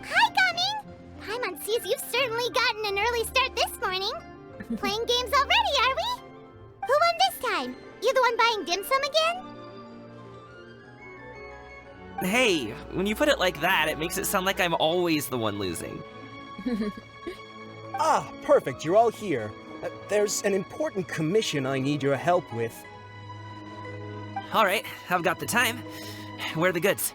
Hi, Gummy! Paimon sees you've certainly gotten an early start this morning. Playing games already, are we? Who won this time? You the one buying dim sum again? Hey, when you put it like that, it makes it sound like I'm always the one losing. Ah, perfect, you're all here. There's an important commission I need your help with. Alright, I've got the time. Where are the goods?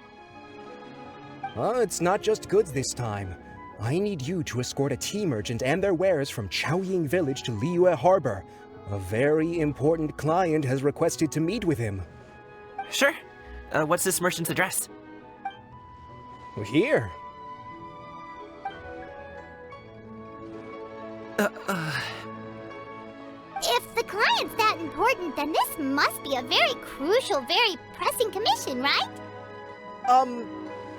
It's not just goods this time. I need you to escort a tea merchant and their wares from Chaoying Village to Liyue Harbor. A very important client has requested to meet with him. Sure. What's this merchant's address? Here. If the client's that important, then this must be a very crucial, very pressing commission, right?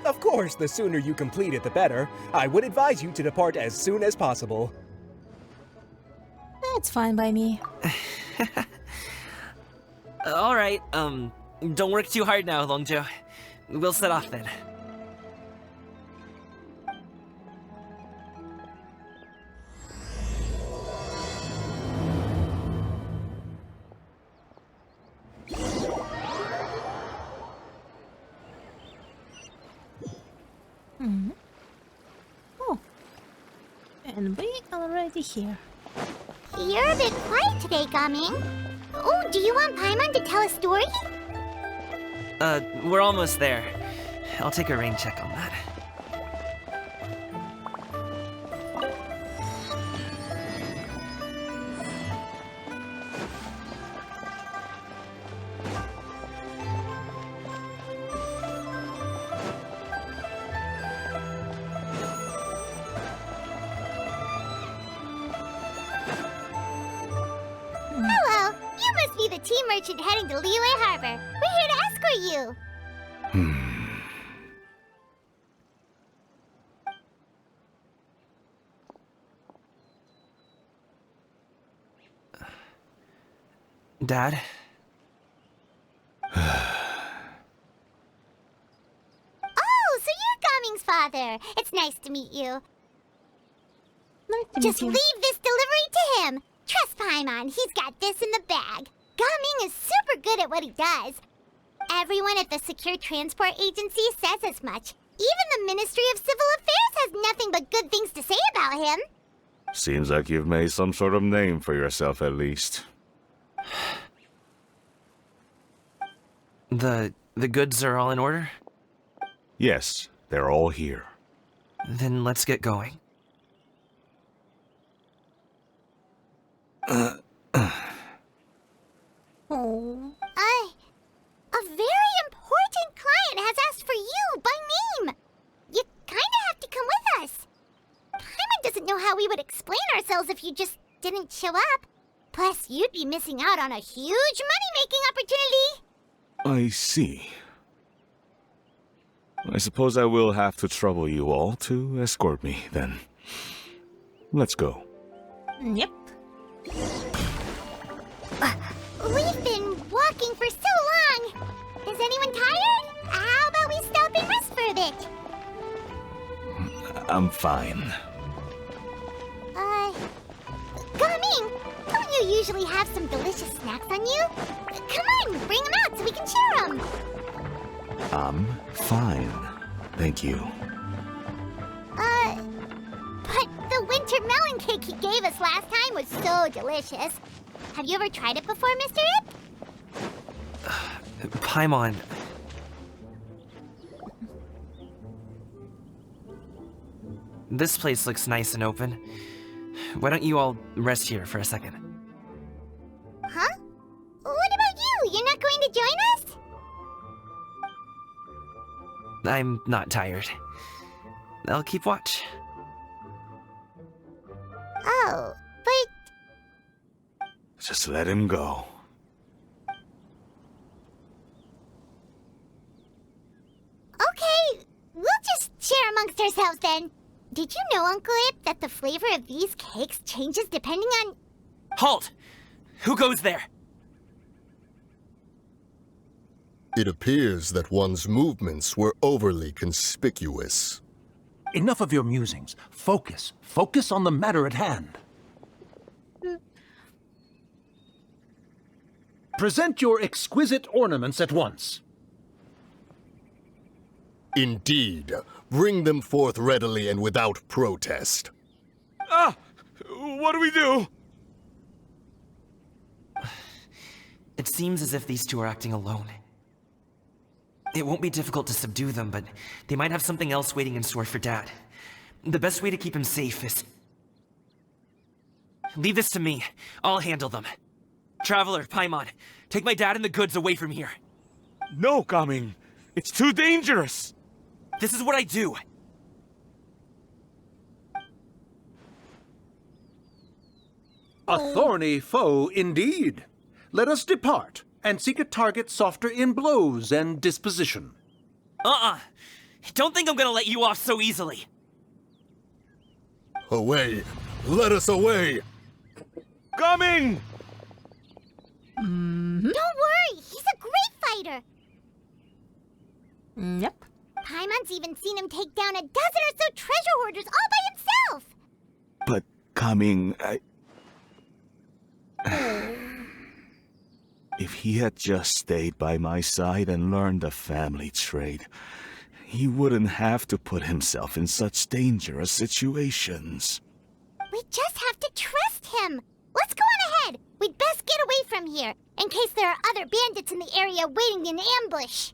Of course, the sooner you complete it, the better. I would advise you to depart as soon as possible. That's fine by me. Alright, don't work too hard now, Longjo. We'll set off then. Oh. And we already here. You're a bit quiet today, Gaming. Oh, do you want Paimon to tell a story? We're almost there. I'll take a rain check on that. Hello, you must be the tea merchant heading to Liyue Harbor. We're here to escort you. Dad? Oh, so you're Gaming's father. It's nice to meet you. Nice to Just meet you. leave this delivery to him. Trust Paimon, he's got this in the bag. Gaming is super good at what he does. Everyone at the Secure Transport Agency says as much. Even the Ministry of Civil Affairs has nothing but good things to say about him. Seems like you've made some sort of name for yourself at least. The goods are all in order? Yes, they're all here. Then let's get going. Oh. A very important client has asked for you by name. You kinda have to come with us. Paimon doesn't know how we would explain ourselves if you just didn't show up. Plus, you'd be missing out on a huge money-making opportunity. I see. I suppose I will have to trouble you all to escort me, then. Let's go. Yep. We've been walking for so long. Is anyone tired? How about we stop and rest for a bit? I'm fine. Gaming, don't you usually have some delicious snacks on you? Come on, bring them out so we can share them. I'm fine. Thank you. But the winter melon cake he gave us last time was so delicious. Have you ever tried it before, Mr. Ip? Paimon. This place looks nice and open. Why don't you all rest here for a second? Huh? What about you? You're not going to join us? I'm not tired. I'll keep watch. Oh, but Just let him go. okay, we'll just share amongst ourselves then. Did you know, Uncle Ip, that the flavor of these cakes changes depending on... Halt! Who goes there? It appears that one's movements were overly conspicuous. Enough of your musings. Focus. Focus on the matter at hand. Present your exquisite ornaments at once. Indeed. Bring them forth readily and without protest. Ah! What do we do? It seems as if these two are acting alone. It won't be difficult to subdue them, but they might have something else waiting in store for Dad. The best way to keep him safe is... Leave this to me. I'll handle them. Traveler, Paimon, take my dad and the goods away from here. No, Gaming. It's too dangerous. This is what I do. A thorny foe indeed. Let us depart and seek a target softer in blows and disposition. Don't think I'm gonna let you off so easily. Away! Let us away! Gaming! Don't worry, he's a great fighter. Yep. Paimon's even seen him take down a dozen or so treasure hoarders all by himself. But, Gaming, If he had just stayed by my side and learned the family trade, he wouldn't have to put himself in such dangerous situations. We just have to trust him. Let's go on ahead. We'd best get away from here, in case there are other bandits in the area waiting in ambush.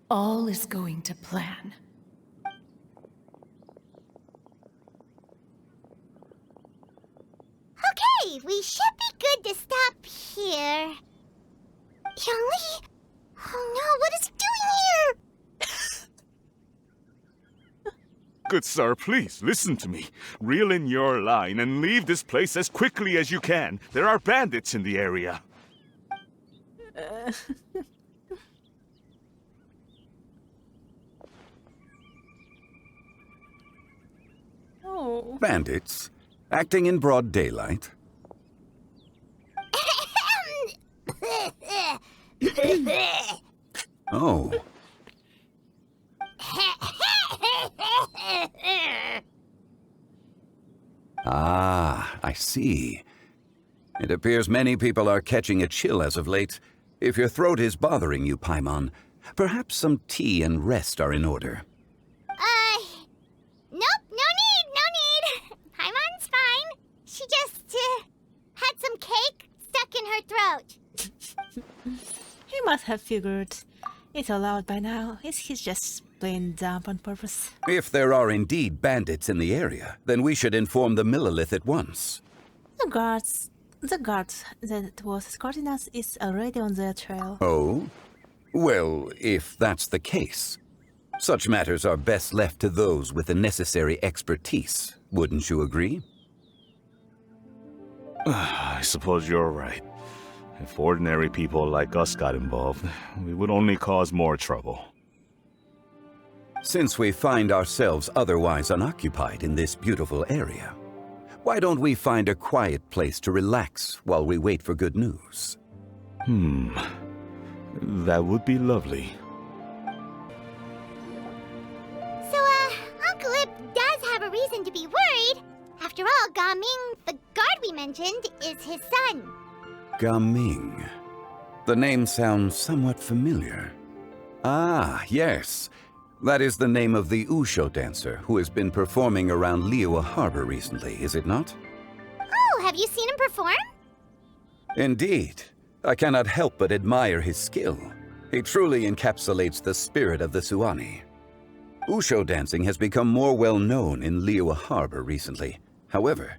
All is going to plan. Okay, we should be good to stop here. Youngli? Oh no, what is he doing here? Good sir, please, listen to me. Reel in your line and leave this place as quickly as you can. There are bandits in the area. Oh. Bandits? Acting in broad daylight? Oh. Ah, I see. It appears many people are catching a chill as of late. If your throat is bothering you, Paimon, perhaps some tea and rest are in order. Nope, no need. Paimon's fine. She just, had some cake stuck in her throat. He must have figured it all out by now. He's just plain dumb on purpose. If there are indeed bandits in the area, then we should inform the Millelith at once. The guard that was escorting us is already on their trail. Oh? Well, if that's the case, such matters are best left to those with the necessary expertise. Wouldn't you agree? I suppose you're right. If ordinary people like us got involved, we would only cause more trouble. Since we find ourselves otherwise unoccupied in this beautiful area, why don't we find a quiet place to relax while we wait for good news? That would be lovely. So, Uncle Ip does have a reason to be worried. After all, Gaming, the guard we mentioned, is his son. Gaming. The name sounds somewhat familiar. Ah, yes. That is the name of the Usho dancer who has been performing around Liyue Harbor recently, is it not? Oh, have you seen him perform? Indeed. I cannot help but admire his skill. He truly encapsulates the spirit of the Suani. Usho dancing has become more well known in Liyue Harbor recently. However,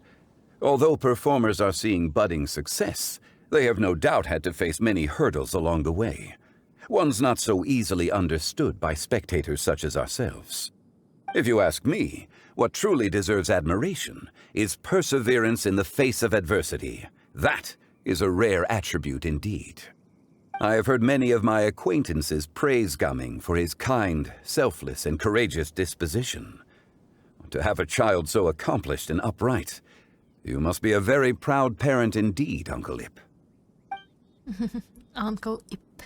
although performers are seeing budding success, they have no doubt had to face many hurdles along the way. One's not so easily understood by spectators such as ourselves. If you ask me, what truly deserves admiration is perseverance in the face of adversity. That is a rare attribute indeed. I have heard many of my acquaintances praise Gaming for his kind, selfless, and courageous disposition. To have a child so accomplished and upright, you must be a very proud parent indeed, Uncle Ip. Uncle Ip.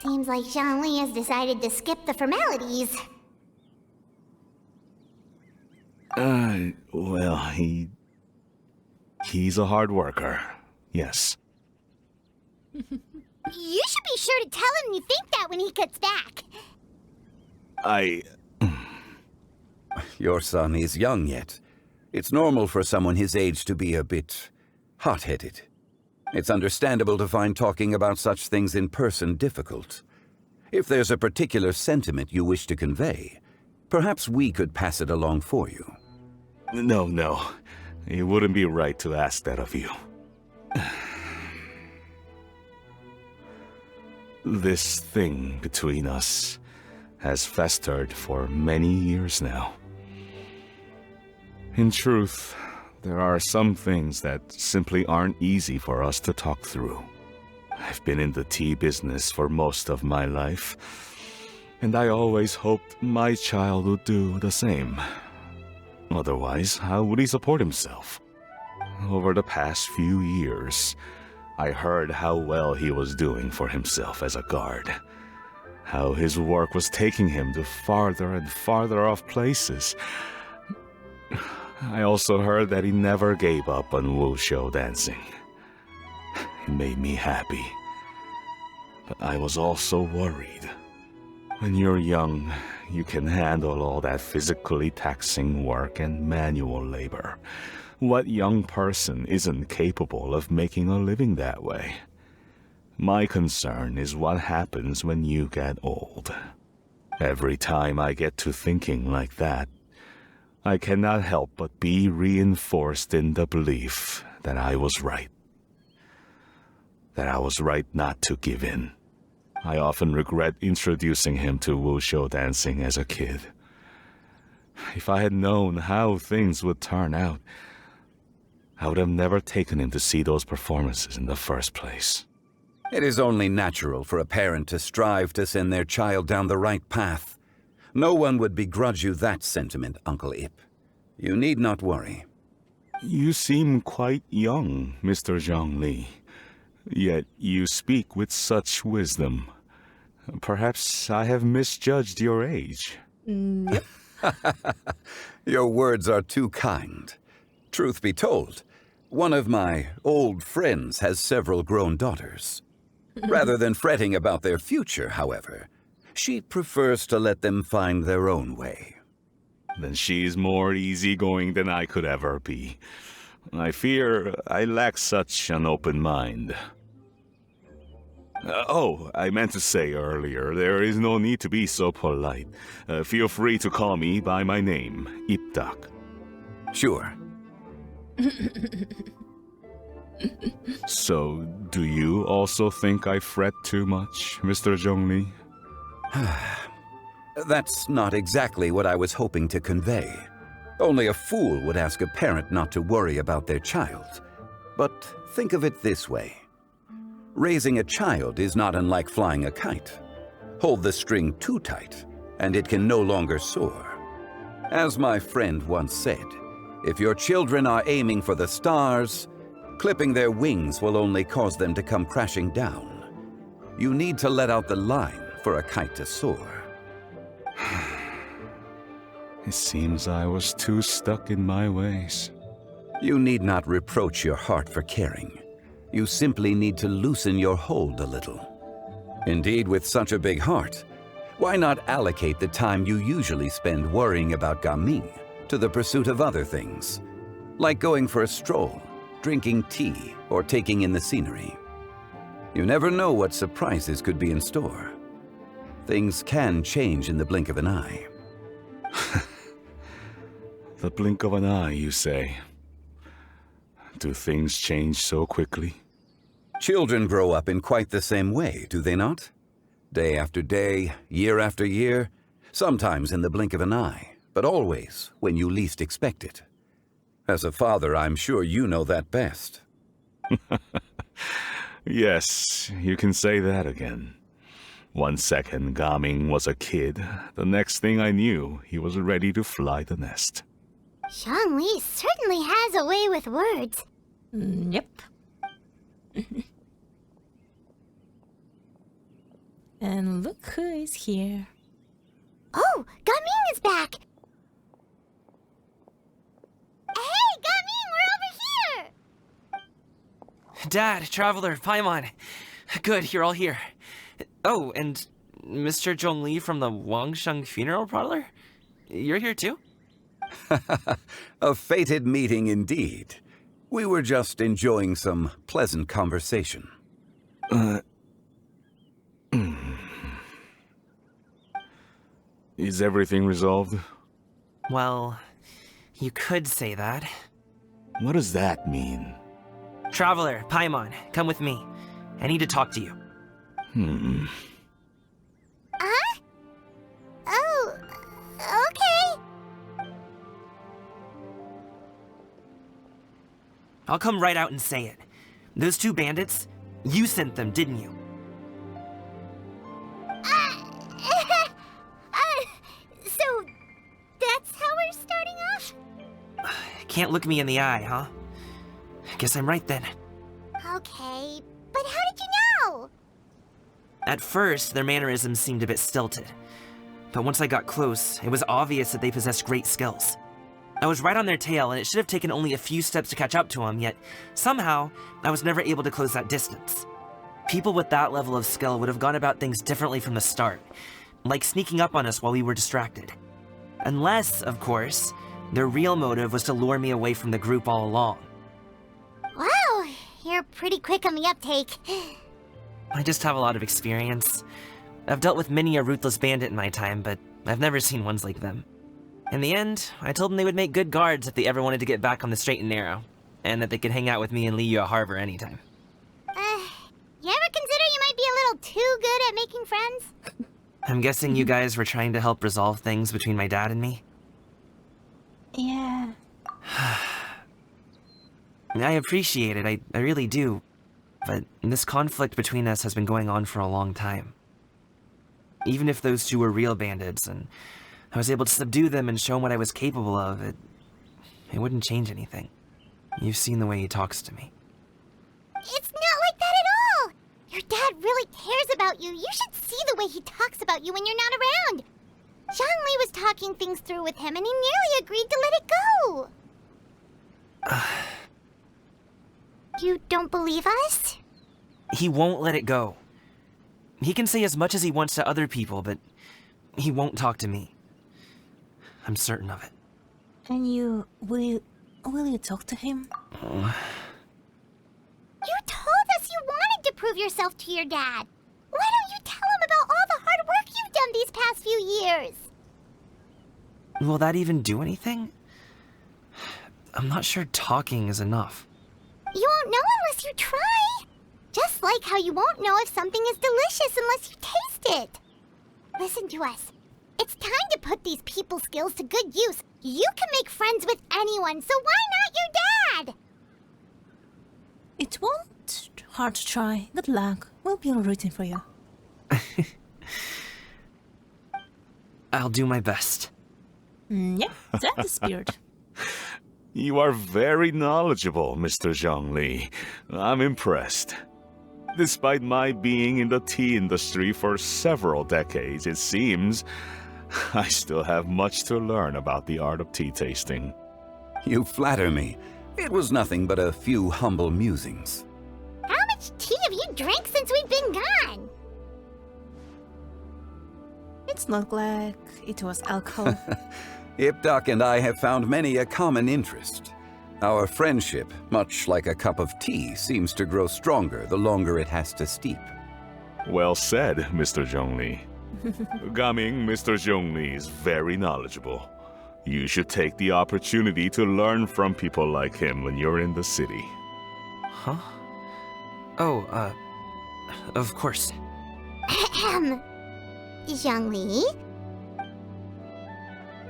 Seems like Zhongli has decided to skip the formalities. Well, he's a hard worker. Yes. You should be sure to tell him you think that when he gets back. Your son is young yet. It's normal for someone his age to be a bit hot-headed. It's understandable to find talking about such things in person difficult. If there's a particular sentiment you wish to convey, perhaps we could pass it along for you. No. It wouldn't be right to ask that of you. This thing between us has festered for many years now. In truth, there are some things that simply aren't easy for us to talk through. I've been in the tea business for most of my life, and I always hoped my child would do the same. Otherwise, how would he support himself? Over the past few years, I heard how well he was doing for himself as a guard. How his work was taking him to farther and farther off places. I also heard that he never gave up on wushu dancing. It made me happy. But I was also worried. When you're young, you can handle all that physically taxing work and manual labor. What young person isn't capable of making a living that way? My concern is what happens when you get old. Every time I get to thinking like that, I cannot help but be reinforced in the belief that I was right. That I was right not to give in. I often regret introducing him to wushu dancing as a kid. If I had known how things would turn out, I would have never taken him to see those performances in the first place. It is only natural for a parent to strive to send their child down the right path. No one would begrudge you that sentiment, Uncle Ip. You need not worry. You seem quite young, Mr. Zhongli. Yet you speak with such wisdom. Perhaps I have misjudged your age. Yep. Your words are too kind. Truth be told, one of my old friends has several grown daughters. Rather than fretting about their future, however, she prefers to let them find their own way. Then she's more easygoing than I could ever be. I fear I lack such an open mind. I meant to say earlier, there is no need to be so polite. Feel free to call me by my name, Ipdak. Sure. So, do you also think I fret too much, Mr. Zhongli? That's not exactly what I was hoping to convey. Only a fool would ask a parent not to worry about their child. But think of it this way. Raising a child is not unlike flying a kite. Hold the string too tight, and it can no longer soar. As my friend once said, if your children are aiming for the stars, clipping their wings will only cause them to come crashing down. You need to let out the line for a kite to soar. It seems I was too stuck in my ways. You need not reproach your heart for caring. You simply need to loosen your hold a little. Indeed, with such a big heart, why not allocate the time you usually spend worrying about Gaming to the pursuit of other things, like going for a stroll, drinking tea, or taking in the scenery? You never know what surprises could be in store. Things can change in the blink of an eye. The blink of an eye, you say? Do things change so quickly? Children grow up in quite the same way, do they not? Day after day, year after year, sometimes in the blink of an eye, but always when you least expect it. As a father, I'm sure you know that best. Yes, you can say that again. 1 second, Gaming was a kid. The next thing I knew, he was ready to fly the nest. Zhongli certainly has a way with words. Yep. And look who is here. Oh, Gaming is back! Hey, Gaming, we're over here! Dad, Traveler, Paimon. Good, you're all here. Oh, and Mr. Zhongli from the Wangsheng Funeral Parlor? You're here too? A fated meeting indeed. We were just enjoying some pleasant conversation. Is everything resolved? Well, you could say that. What does that mean? Traveler, Paimon, come with me. I need to talk to you. Huh? Oh, okay. I'll come right out and say it. Those two bandits, you sent them, didn't you? So that's how we're starting off? Can't look me in the eye, huh? Guess I'm right then. Okay, but how did you know? At first, their mannerisms seemed a bit stilted. But once I got close, it was obvious that they possessed great skills. I was right on their tail, and it should have taken only a few steps to catch up to them, yet somehow, I was never able to close that distance. People with that level of skill would have gone about things differently from the start, like sneaking up on us while we were distracted. Unless, of course, their real motive was to lure me away from the group all along. Wow, you're pretty quick on the uptake. I just have a lot of experience. I've dealt with many a ruthless bandit in my time, but I've never seen ones like them. In the end, I told them they would make good guards if they ever wanted to get back on the straight and narrow, and that they could hang out with me in Liyue Harbor anytime. You ever consider you might be a little too good at making friends? I'm guessing you guys were trying to help resolve things between my dad and me? Yeah. I appreciate it, I really do. But this conflict between us has been going on for a long time. Even if those two were real bandits, and I was able to subdue them and show him what I was capable of, it wouldn't change anything. You've seen the way he talks to me. It's not like that at all! Your dad really cares about you. You should see the way he talks about you when you're not around. Zhongli was talking things through with him, and he nearly agreed to let it go. You don't believe us? He won't let it go. He can say as much as he wants to other people, but he won't talk to me. I'm certain of it. And you will you talk to him? You told us you wanted to prove yourself to your dad. Why don't you tell him about all the hard work you've done these past few years? Will that even do anything? I'm not sure talking is enough. You won't know unless you try. Just like how you won't know if something is delicious unless you taste it. Listen to us. It's time to put these people skills to good use. You can make friends with anyone, so why not your dad? It won't hard to try. Good luck. We'll be rooting for you. I'll do my best. Yeah, that's the spirit. You are very knowledgeable, Mr. Zhongli. I'm impressed. Despite my being in the tea industry for several decades, it seems I still have much to learn about the art of tea tasting. You flatter me. It was nothing but a few humble musings. How much tea have you drank since we've been gone? It's not like it was alcohol. Ipdak and I have found many a common interest. Our friendship, much like a cup of tea, seems to grow stronger the longer it has to steep. Well said, Mr. Zhongli. Gaming, Mr. Zhongli is very knowledgeable. You should take the opportunity to learn from people like him when you're in the city. Huh? Oh, of course. Ahem. Zhongli?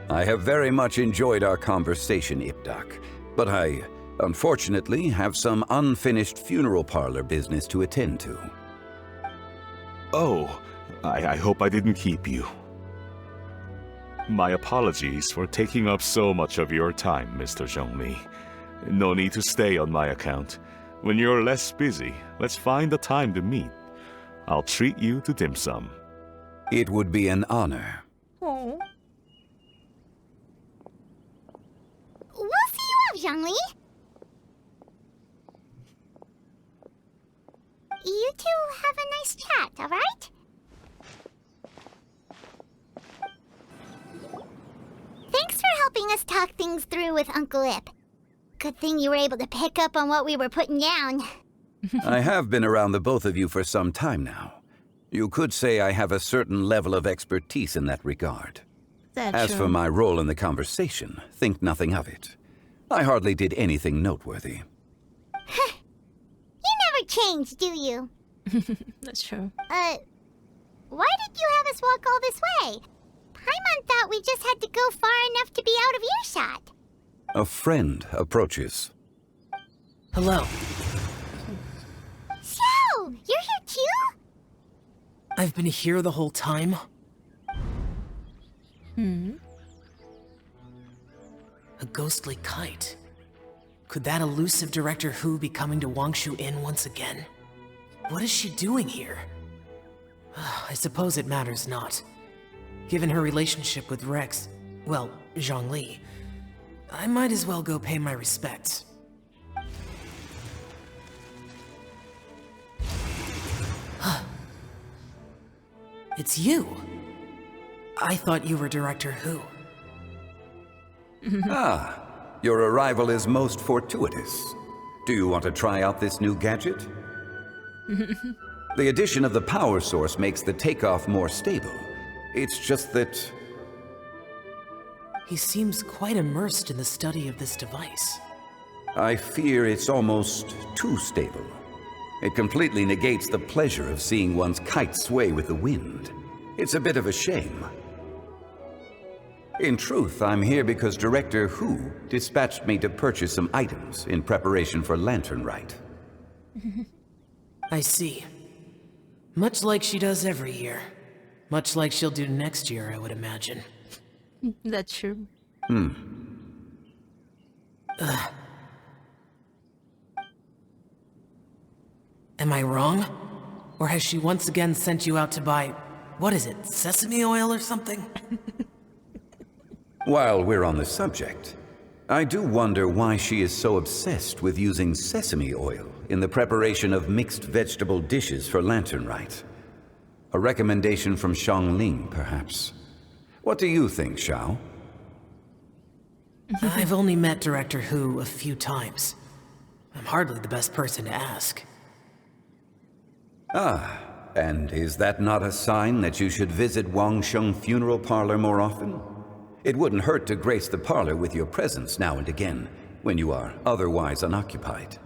I have very much enjoyed our conversation, Ipdak, but I, unfortunately, have some unfinished funeral parlor business to attend to. Oh, I hope I didn't keep you. My apologies for taking up so much of your time, Mr. Zhongli. No need to stay on my account. When you're less busy, let's find a time to meet. I'll treat you to dim sum. It would be an honor. Oh. We'll see you off, Zhongli. You two have a nice chat, alright? Thanks for helping us talk things through with Uncle Ip. Good thing you were able to pick up on what we were putting down. I have been around the both of you for some time now. You could say I have a certain level of expertise in that regard. That's As true. for my role in the conversation, think nothing of it. I hardly did anything noteworthy. You never change, do you? That's true. Why did you have us walk all this way? Paimon thought we just had to go far enough to be out of earshot. A friend approaches. Hello. So, you're here too? I've been here the whole time? A ghostly kite. Could that elusive Director Hu be coming to Wangshu Inn once again? What is she doing here? I suppose it matters not. Given her relationship with Rex, well, Zhongli, I might as well go pay my respects. It's you! I thought you were Director Hu. Ah, your arrival is most fortuitous. Do you want to try out this new gadget? The addition of the power source makes the takeoff more stable. It's just that... He seems quite immersed in the study of this device. I fear it's almost too stable. It completely negates the pleasure of seeing one's kite sway with the wind. It's a bit of a shame. In truth, I'm here because Director Hu dispatched me to purchase some items in preparation for Lantern Rite. I see. Much like she does every year. Much like she'll do next year, I would imagine. That's true. Am I wrong? Or has she once again sent you out to buy, what is it, sesame oil or something? While we're on the subject, I do wonder why she is so obsessed with using sesame oil in the preparation of mixed vegetable dishes for Lantern Rite. A recommendation from Xiangling, perhaps. What do you think, Xiao? I've only met Director Hu a few times. I'm hardly the best person to ask. Ah, and is that not a sign that you should visit Wangsheng Funeral Parlor more often? It wouldn't hurt to grace the parlor with your presence now and again, when you are otherwise unoccupied.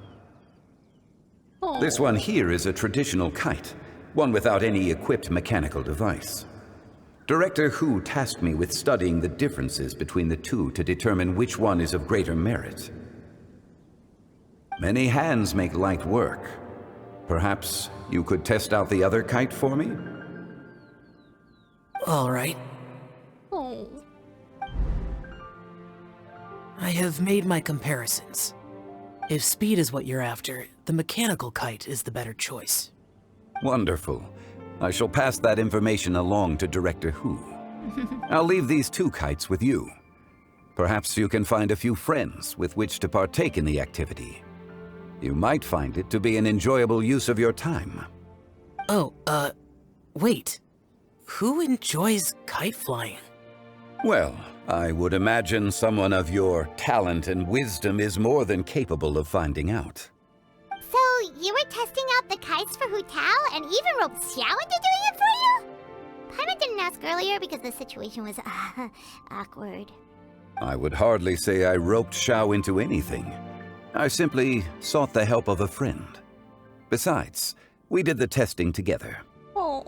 This one here is a traditional kite, one without any equipped mechanical device. Director Hu tasked me with studying the differences between the two to determine which one is of greater merit. Many hands make light work. Perhaps you could test out the other kite for me? All right. Oh. I have made my comparisons. If speed is what you're after, the mechanical kite is the better choice. Wonderful. I shall pass that information along to Director Hu. I'll leave these two kites with you. Perhaps you can find a few friends with which to partake in the activity. You might find it to be an enjoyable use of your time. Oh, wait. Who enjoys kite flying? Well, I would imagine someone of your talent and wisdom is more than capable of finding out. So, you were testing out the kites for Hu Tao and even roped Xiao into doing it for you? Paimon didn't ask earlier because the situation was awkward. I would hardly say I roped Xiao into anything. I simply sought the help of a friend. Besides, we did the testing together. Oh.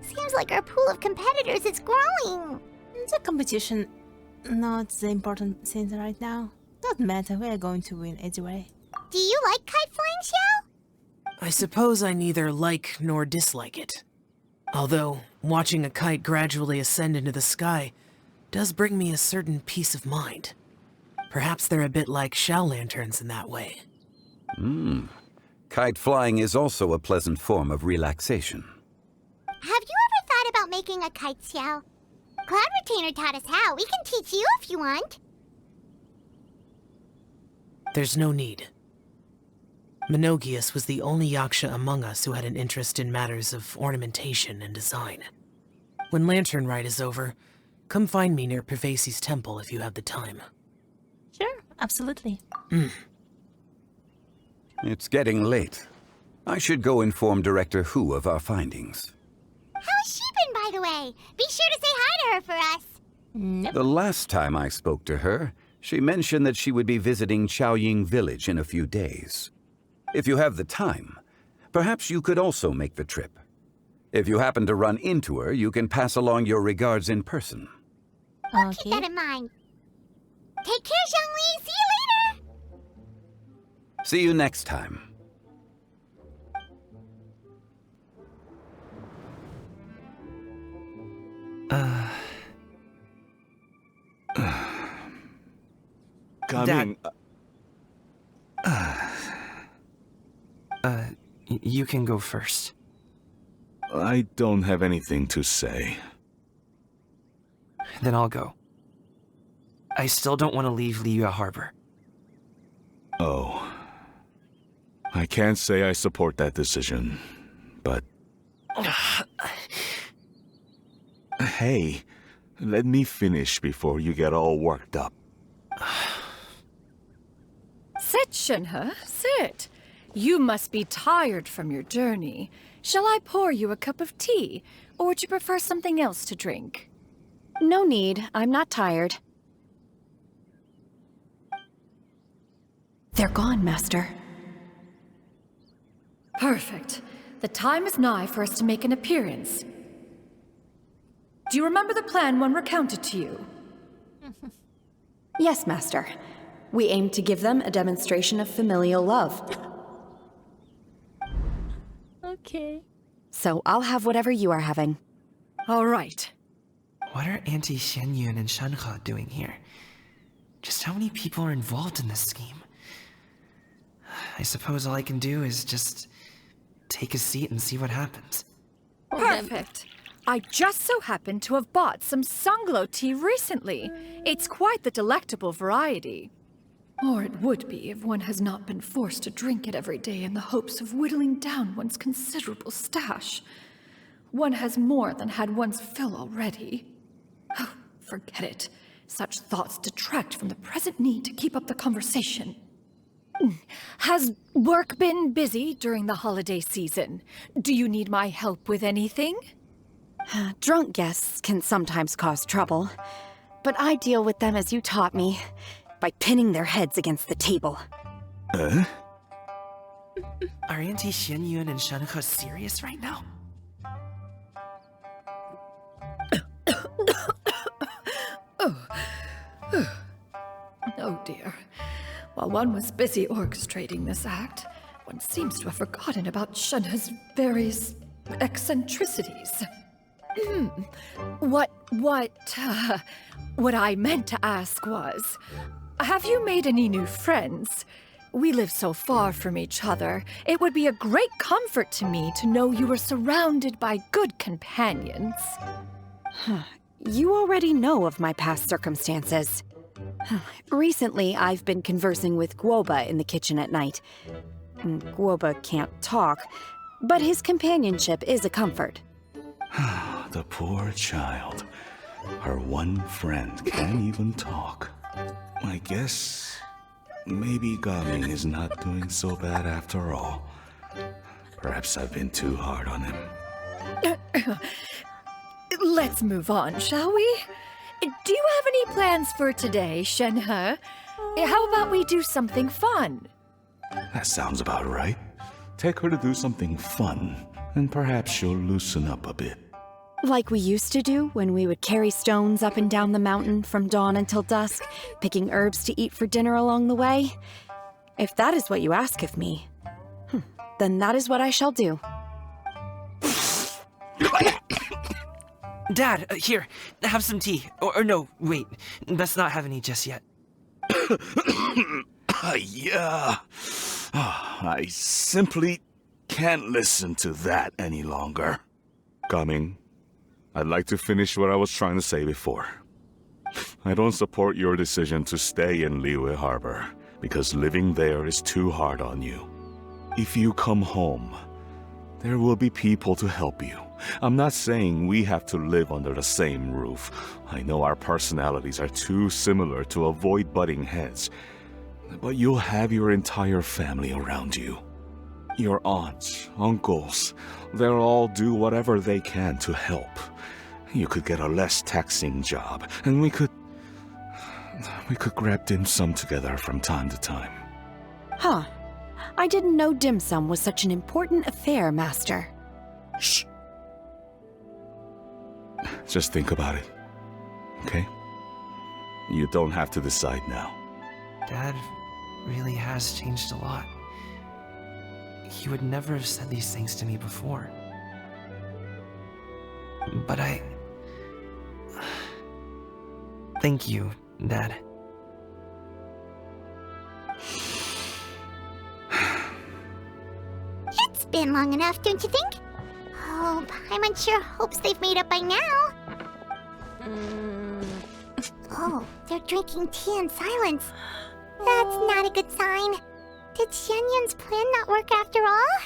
Seems like our pool of competitors is growing. The competition, not the important thing right now. Doesn't matter, we are going to win anyway. Do you like kite flying, Xiao? I suppose I neither like nor dislike it. Although, watching a kite gradually ascend into the sky does bring me a certain peace of mind. Perhaps they're a bit like shell lanterns in that way. Kite flying is also a pleasant form of relaxation. Have you ever thought about making a kite, Xiao? Cloud Retainer taught us how. We can teach you if you want. There's no need. Menogias was the only Yaksha among us who had an interest in matters of ornamentation and design. When Lantern Rite is over, come find me near Pervasi's temple if you have the time. Sure, absolutely. It's getting late. I should go inform Director Hu of our findings. How's she been, by the way? Be sure to say hi to her for us. Nope. The last time I spoke to her, she mentioned that she would be visiting Chaoying Village in a few days. If you have the time, perhaps you could also make the trip. If you happen to run into her, you can pass along your regards in person. Keep that in mind. Take care, Zhongli. See you later. See you next time. Coming. You can go first. I don't have anything to say. Then I'll go. I still don't want to leave Liyue Harbor. Oh. I can't say I support that decision, but... Hey, let me finish before you get all worked up. Sit, Shenhe, sit. You must be tired from your journey. Shall I pour you a cup of tea, or would you prefer something else to drink? No need. I'm not tired. They're gone, Master. Perfect. The time is nigh for us to make an appearance. Do you remember the plan one recounted to you? Yes, Master. We aim to give them a demonstration of familial love. Okay. So I'll have whatever you are having. All right. What are Auntie Xianyun and Shanhe doing here? Just how many people are involved in this scheme? I suppose all I can do is just take a seat and see what happens. Perfect. I just so happen to have bought some Sunglow tea recently. It's quite the delectable variety. Or it would be if one has not been forced to drink it every day in the hopes of whittling down one's considerable stash. One has more than had one's fill already. Oh, forget it. Such thoughts detract from the present need to keep up the conversation. Has work been busy during the holiday season? Do you need my help with anything? Drunk guests can sometimes cause trouble, but I deal with them as you taught me, by pinning their heads against the table. Are Auntie Xianyun and Shanhe serious right now? Oh dear. While one was busy orchestrating this act, one seems to have forgotten about Shenhe's various eccentricities. What I meant to ask was, have you made any new friends? We live so far from each other. It would be a great comfort to me to know you were surrounded by good companions. You already know of my past circumstances. Recently, I've been conversing with Guoba in the kitchen at night. Guoba can't talk, but his companionship is a comfort. The poor child. Her one friend can't even talk. I guess maybe Gaming is not doing so bad after all. Perhaps I've been too hard on him. Let's move on, shall we? Do you have any plans for today, Shenhe? How about we do something fun? That sounds about right. Take her to do something fun, and perhaps she'll loosen up a bit. Like we used to do when we would carry stones up and down the mountain from dawn until dusk, picking herbs to eat for dinner along the way. If that is what you ask of me, then that is what I shall do. Dad, here, have some tea. Or no, wait, let's not have any just yet. Yeah. I simply can't listen to that any longer. Gaming, I'd like to finish what I was trying to say before. I don't support your decision to stay in Liyue Harbor, because living there is too hard on you. If you come home, there will be people to help you. I'm not saying we have to live under the same roof. I know our personalities are too similar to avoid butting heads. But you'll have your entire family around you. Your aunts, uncles, they'll all do whatever they can to help. You could get a less taxing job, and we could grab dim sum together from time to time. Huh. I didn't know dim sum was such an important affair, Master. Shh. Just think about it, okay? You don't have to decide now. Dad really has changed a lot. He would never have said these things to me before. But thank you, Dad. It's been long enough, don't you think? Oh, Paimon sure hopes they've made up by now. Oh, they're drinking tea in silence. That's not a good sign. Did Xianyun's plan not work after all?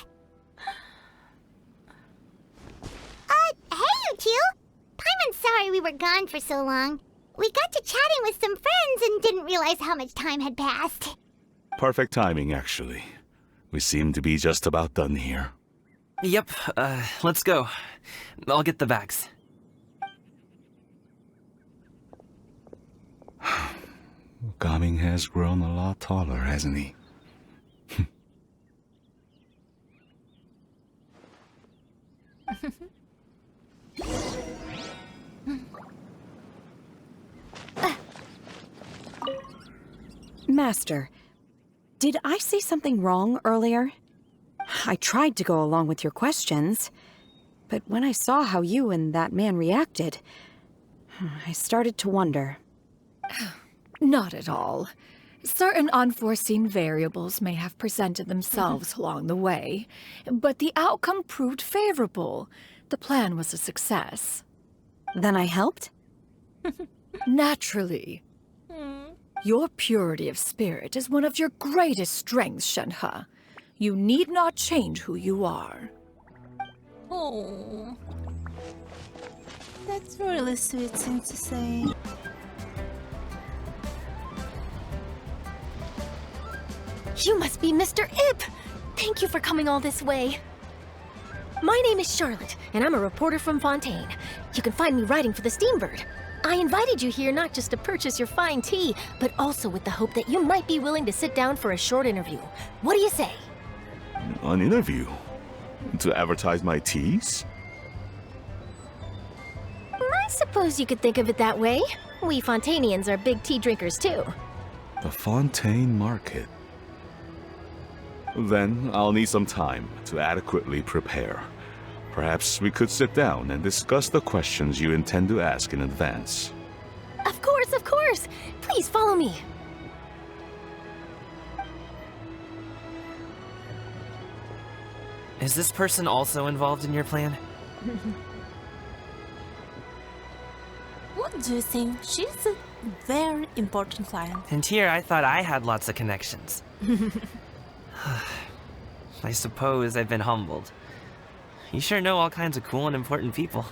Hey you two! Paimon's sorry we were gone for so long. We got to chatting with some friends and didn't realize how much time had passed. Perfect timing, actually. We seem to be just about done here. Yep, let's go. I'll get the bags. Gaming has grown a lot taller, hasn't he? Master, did I say something wrong earlier? I tried to go along with your questions, but when I saw how you and that man reacted, I started to wonder. Not at all. Certain unforeseen variables may have presented themselves along the way, but the outcome proved favorable. The plan was a success. Then I helped? Naturally. Your purity of spirit is one of your greatest strengths, Shenhe. You need not change who you are. Oh, that's a really sweet thing to say. You must be Mr. Ip! Thank you for coming all this way. My name is Charlotte, and I'm a reporter from Fontaine. You can find me writing for the Steambird. I invited you here not just to purchase your fine tea, but also with the hope that you might be willing to sit down for a short interview. What do you say? An interview? To advertise my teas? I suppose you could think of it that way. We Fontainians are big tea drinkers too. The Fontaine Market. Then I'll need some time to adequately prepare. Perhaps we could sit down and discuss the questions you intend to ask in advance. Of course, of course! Please follow me. Is this person also involved in your plan? What do you think? She's a very important client. And here I thought I had lots of connections. I suppose I've been humbled. You sure know all kinds of cool and important people.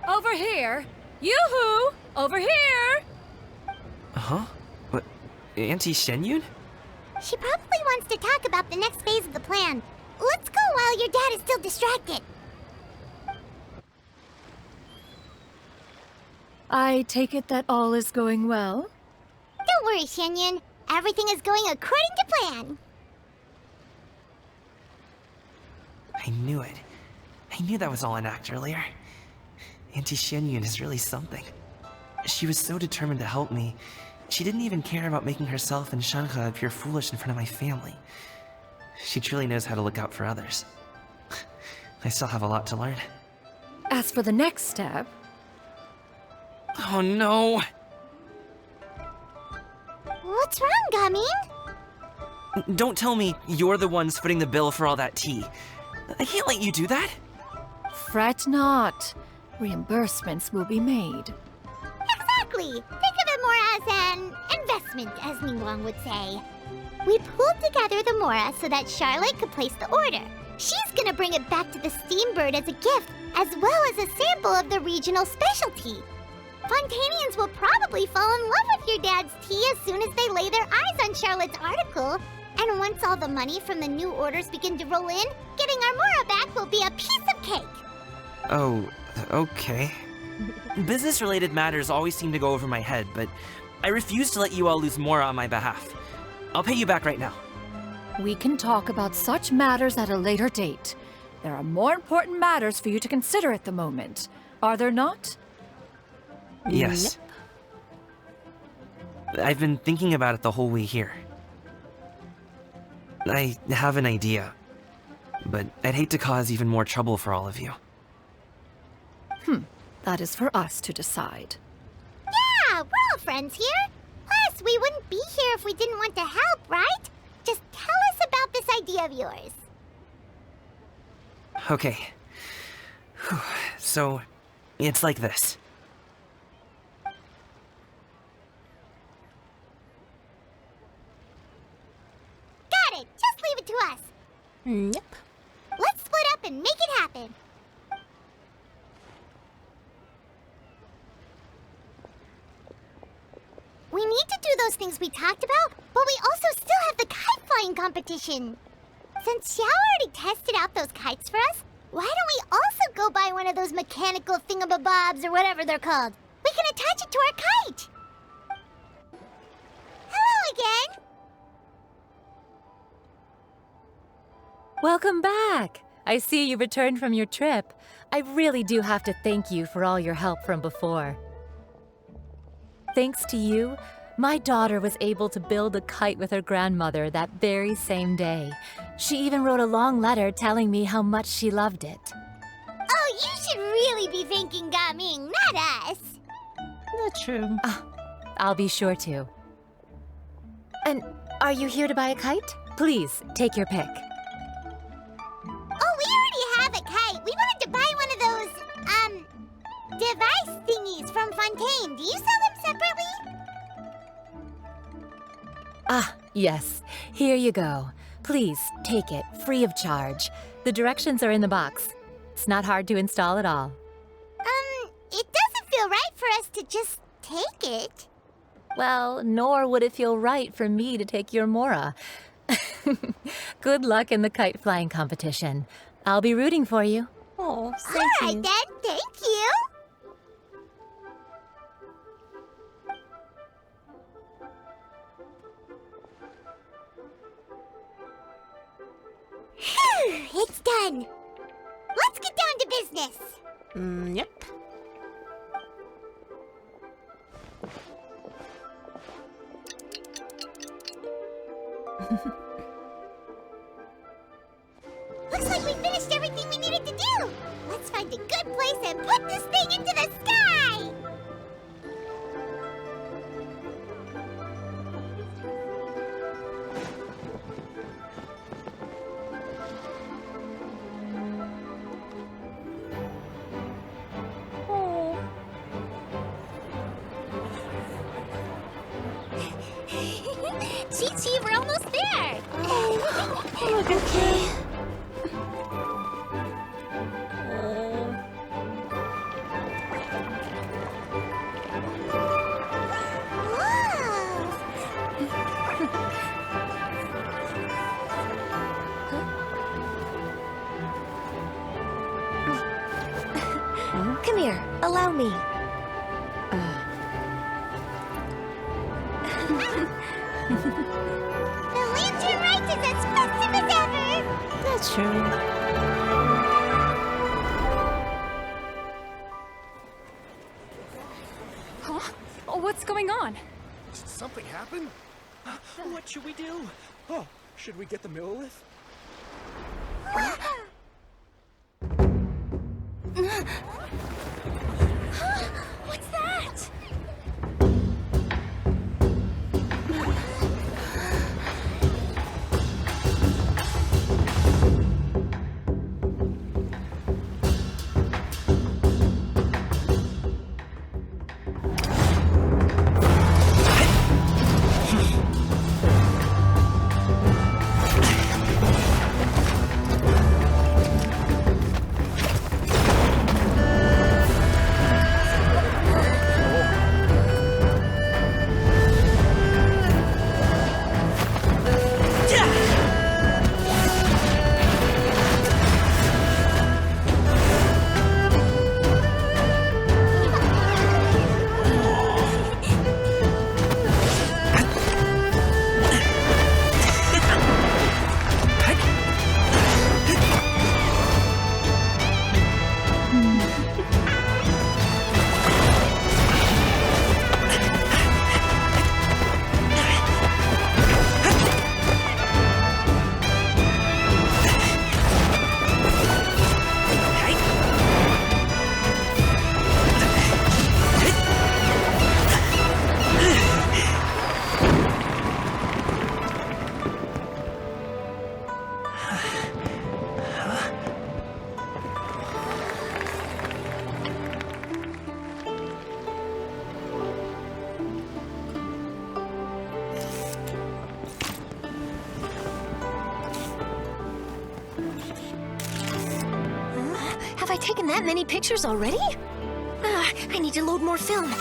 Over here! Yoo-hoo! Over here! Huh? What? Auntie Shenyun? She probably wants to talk about the next phase of the plan. Let's go while your dad is still distracted. I take it that all is going well? Don't worry, Shenyun. Everything is going according to plan. I knew it. I knew that was all an act earlier. Auntie Shenyun is really something. She was so determined to help me. She didn't even care about making herself and Shenhe appear foolish in front of my family. She truly knows how to look out for others. I still have a lot to learn. As for the next step... Oh no! What's wrong, Gaming? Don't tell me you're the ones footing the bill for all that tea. I can't let you do that. Fret not. Reimbursements will be made. Exactly! Think of it more as an investment, as Ningguang would say. We pooled together the Mora so that Charlotte could place the order. She's gonna bring it back to the Steambird as a gift, as well as a sample of the regional specialty. Fontanians will probably fall in love with your dad's tea as soon as they lay their eyes on Charlotte's article. And once all the money from the new orders begin to roll in, getting our Mora back will be a piece of cake. Oh, okay. Business-related matters always seem to go over my head, but I refuse to let you all lose Mora on my behalf. I'll pay you back right now. We can talk about such matters at a later date. There are more important matters for you to consider at the moment, are there not? Yes. Yep. I've been thinking about it the whole way here. I have an idea, but I'd hate to cause even more trouble for all of you. That is for us to decide. Yeah, we're all friends here. Plus, we wouldn't be here if we didn't want to help, right? Just tell us about this idea of yours. Okay. So, it's like this. Got it! Just leave it to us. Yep. Let's split up and make it happen. We need to do those things we talked about, but we also still have the kite flying competition. Since Xiao already tested out those kites for us, why don't we also go buy one of those mechanical thingamabobs or whatever they're called? We can attach it to our kite. Hello again. Welcome back. I see you returned from your trip. I really do have to thank you for all your help from before. Thanks to you, my daughter was able to build a kite with her grandmother that very same day. She even wrote a long letter telling me how much she loved it. Oh, you should really be thanking Gaming, not us. Not true. I'll be sure to. And are you here to buy a kite? Please, take your pick. Oh, we already have a kite. We wanted to buy one of those, device thingies from Fontaine. Do you sell them separately? Yes. Here you go. Please, take it, free of charge. The directions are in the box. It's not hard to install at all. It doesn't feel right for us to just take it. Well, nor would it feel right for me to take your Mora. Good luck in the kite flying competition. I'll be rooting for you. Oh, All right then, thank you. Phew, it's done. Let's get down to business. Yep. Looks like we finished everything we needed to do. Let's find a good place and put this thing into the sky. Chi-Chi, we're almost there. Look at me. Come here, allow me. The Lantern Rite is as festive as ever. That's true. Huh? Oh, what's going on? Did something happen? What should we do? Oh, should we get the Millilith? What's that? that many pictures already? I need to load more film.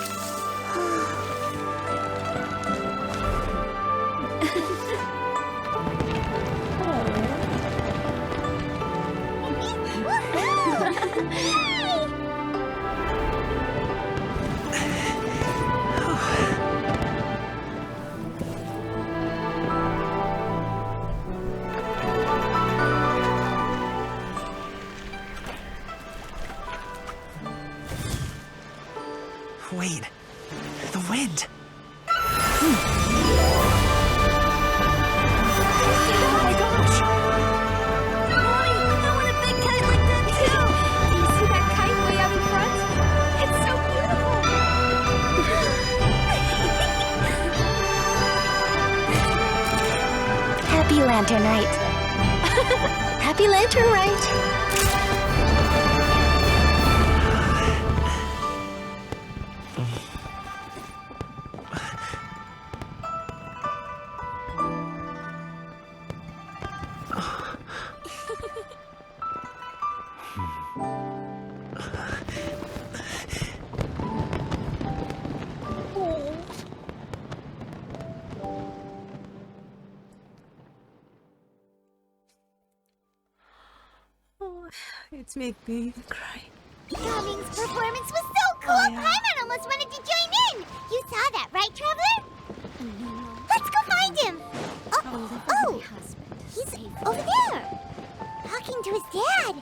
Wait, the wind. Happy Lantern Rite. Happy Lantern Rite. It's making me cry. Gaming's performance was so cool, Paimon almost wanted to join in! You saw that, right, Traveler? Let's go find him! Oh! He's over there! Talking to his dad!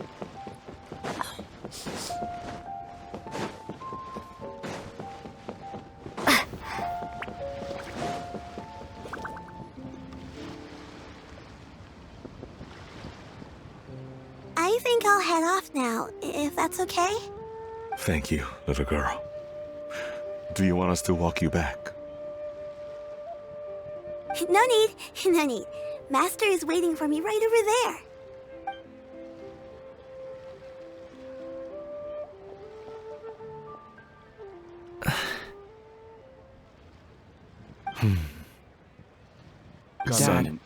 I think I'll head off now, if that's okay? Thank you, little girl. Do you want us to walk you back? No need, no need. Master is waiting for me right over there. Dad.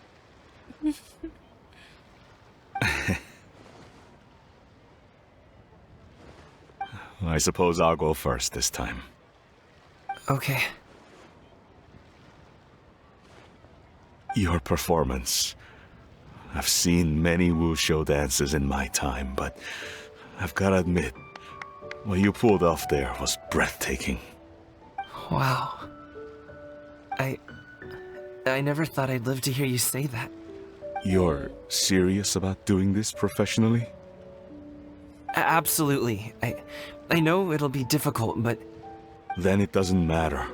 I suppose I'll go first this time. Okay. Your performance. I've seen many wushou dances in my time, but I've gotta admit, what you pulled off there was breathtaking. Wow. I never thought I'd live to hear you say that. You're serious about doing this professionally? Absolutely. I know it'll be difficult, but... Then it doesn't matter.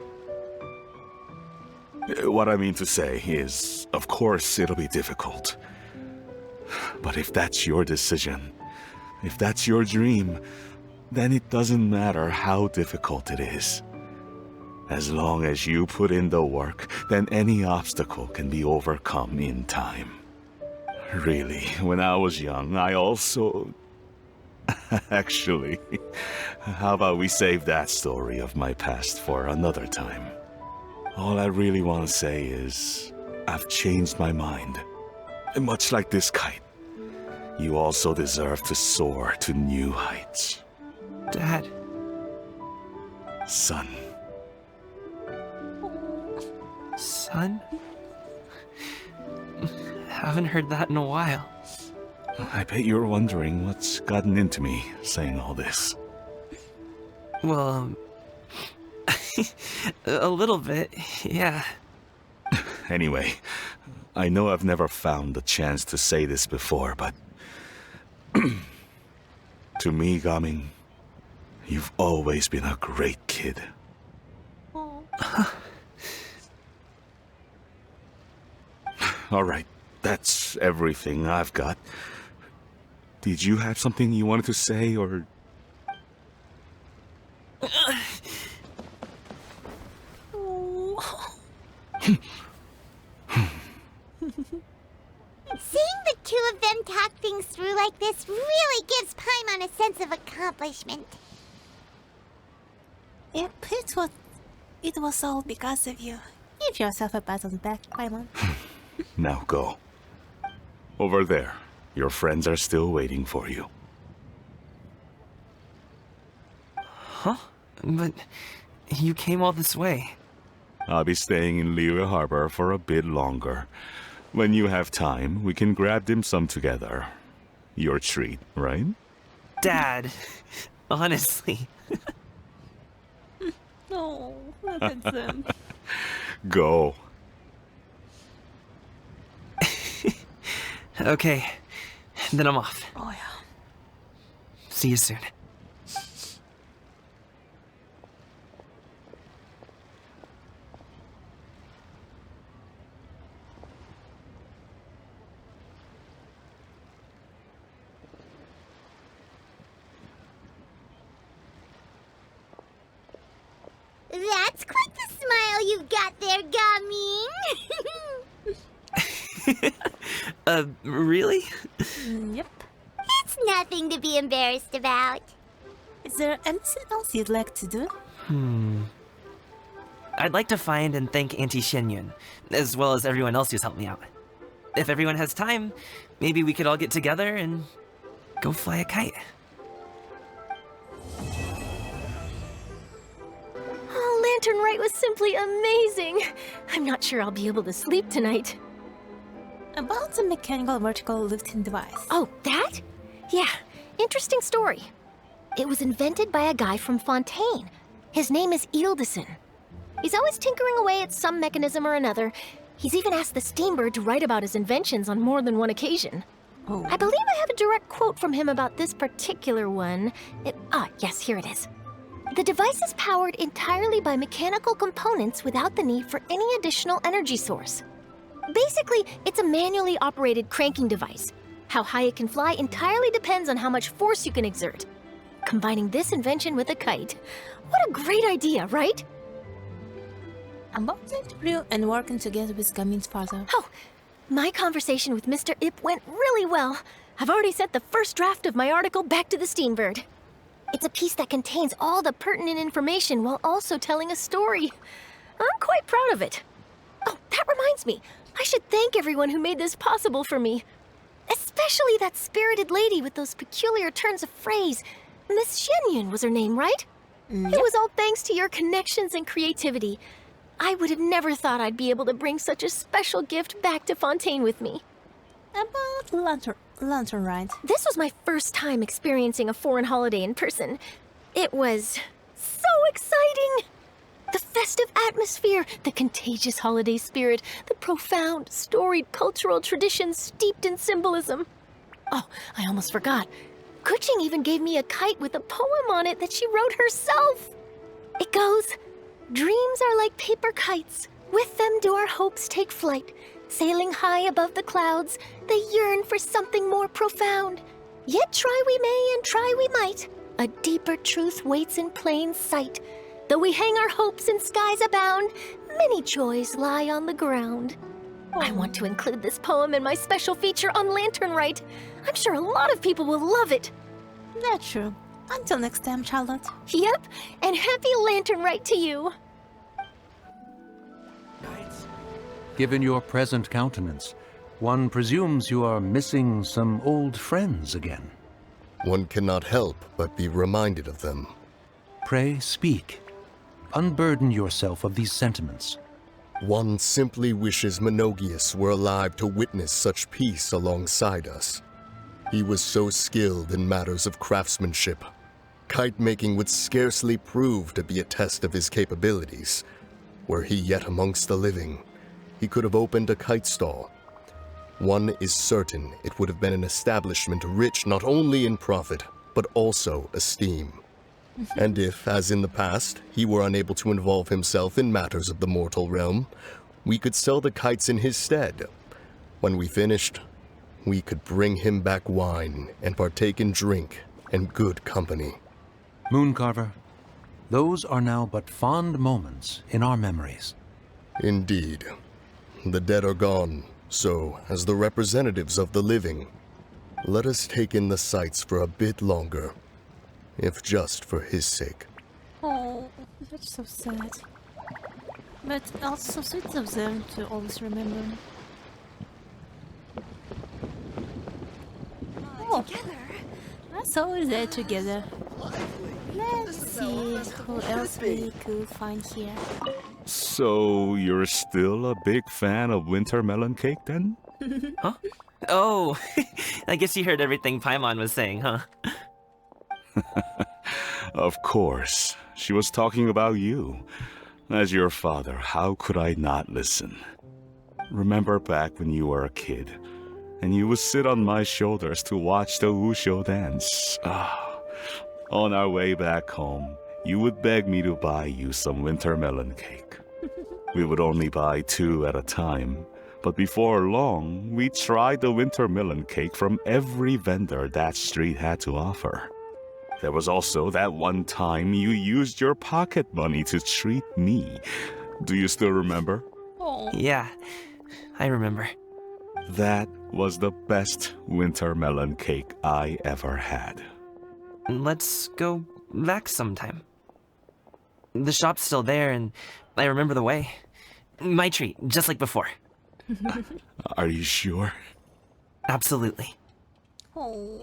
What I mean to say is, of course it'll be difficult. But if that's your decision, if that's your dream, then it doesn't matter how difficult it is. As long as you put in the work, then any obstacle can be overcome in time. Really, when I was young, I also... Actually, how about we save that story of my past for another time? All I really want to say is, I've changed my mind. Much like this kite, you also deserve to soar to new heights. Dad. Son. Son? Haven't heard that in a while. I bet you're wondering what's gotten into me saying all this. Well, a little bit, yeah. Anyway, I know I've never found the chance to say this before, but... to me, Gaming, you've always been a great kid. Alright, that's everything I've got. Did you have something you wanted to say, or... Seeing the two of them talk things through like this really gives Paimon a sense of accomplishment. It was all because of you. Give yourself a pat on the back, Paimon. Now go. Over there. Your friends are still waiting for you. Huh? But you came all this way. I'll be staying in Liyue Harbor for a bit longer. When you have time, we can grab dim sum together. Your treat, right? Dad, honestly. No, look at them. Go. Okay, then I'm off. Oh yeah. See you soon. That's quite the smile you've got there, Gummy. Really? Yep. It's nothing to be embarrassed about. Is there anything else you'd like to do? I'd like to find and thank Auntie Shenyun, as well as everyone else who's helped me out. If everyone has time, maybe we could all get together and go fly a kite. Oh, Lantern Rite was simply amazing. I'm not sure I'll be able to sleep tonight. About the mechanical vertical lifting device. Oh, that? Yeah, interesting story. It was invented by a guy from Fontaine. His name is Ildison. He's always tinkering away at some mechanism or another. He's even asked the Steambird to write about his inventions on more than one occasion. Oh. I believe I have a direct quote from him about this particular one. Yes, here it is. The device is powered entirely by mechanical components without the need for any additional energy source. Basically, it's a manually operated cranking device. How high it can fly entirely depends on how much force you can exert. Combining this invention with a kite. What a great idea, right? About the interview and working together with Gamin's father. Oh, my conversation with Mr. Ip went really well. I've already sent the first draft of my article back to the Steambird. It's a piece that contains all the pertinent information while also telling a story. I'm quite proud of it. Oh, that reminds me. I should thank everyone who made this possible for me. Especially that spirited lady with those peculiar turns of phrase. Miss Shenyun was her name, right? Yep. It was all thanks to your connections and creativity. I would have never thought I'd be able to bring such a special gift back to Fontaine with me. About Lantern Rite. This was my first time experiencing a foreign holiday in person. It was so exciting! The festive atmosphere, the contagious holiday spirit, the profound, storied cultural traditions steeped in symbolism. Oh, I almost forgot. Kuching even gave me a kite with a poem on it that she wrote herself. It goes, "Dreams are like paper kites. With them do our hopes take flight. Sailing high above the clouds, they yearn for something more profound. Yet try we may and try we might. A deeper truth waits in plain sight. Though we hang our hopes in skies abound, many joys lie on the ground." I want to include this poem in my special feature on Lantern Rite. I'm sure a lot of people will love it. That's true. Until next time, Charlotte. Yep, and happy Lantern Rite to you. Given your present countenance, one presumes you are missing some old friends again. One cannot help but be reminded of them. Pray speak. Unburden yourself of these sentiments. One simply wishes Menogius were alive to witness such peace alongside us. He was so skilled in matters of craftsmanship. Kite-making would scarcely prove to be a test of his capabilities. Were he yet amongst the living, he could have opened a kite stall. One is certain it would have been an establishment rich not only in profit, but also esteem. And if, as in the past, he were unable to involve himself in matters of the mortal realm, we could sell the kites in his stead. When we finished, we could bring him back wine and partake in drink and good company. Mooncarver, those are now but fond moments in our memories. Indeed. The dead are gone, so, as the representatives of the living, let us take in the sights for a bit longer, if just for his sake. Oh, that's so sad. But also sweet of them to always remember. Oh, that's always there together. Let's see. Who else we could find here? So, you're still a big fan of winter melon cake then? Huh? Oh, I guess you heard everything Paimon was saying, huh? Of course. She was talking about you. As your father, how could I not listen? Remember back when you were a kid, and you would sit on my shoulders to watch the Wushu dance. On our way back home, you would beg me to buy you some winter melon cake. We would only buy 2 at a time, but before long, we tried the winter melon cake from every vendor that street had to offer. There was also that one time you used your pocket money to treat me. Do you still remember? Oh. Yeah, I remember. That was the best winter melon cake I ever had. Let's go back sometime. The shop's still there, and I remember the way. My treat, just like before. Are you sure? Absolutely. Oh.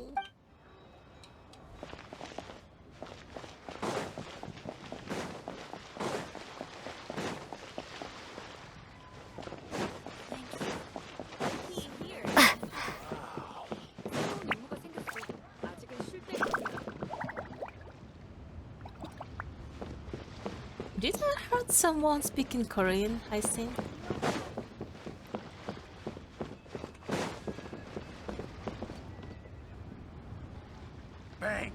Did I heard someone speaking Korean, I think? Bang!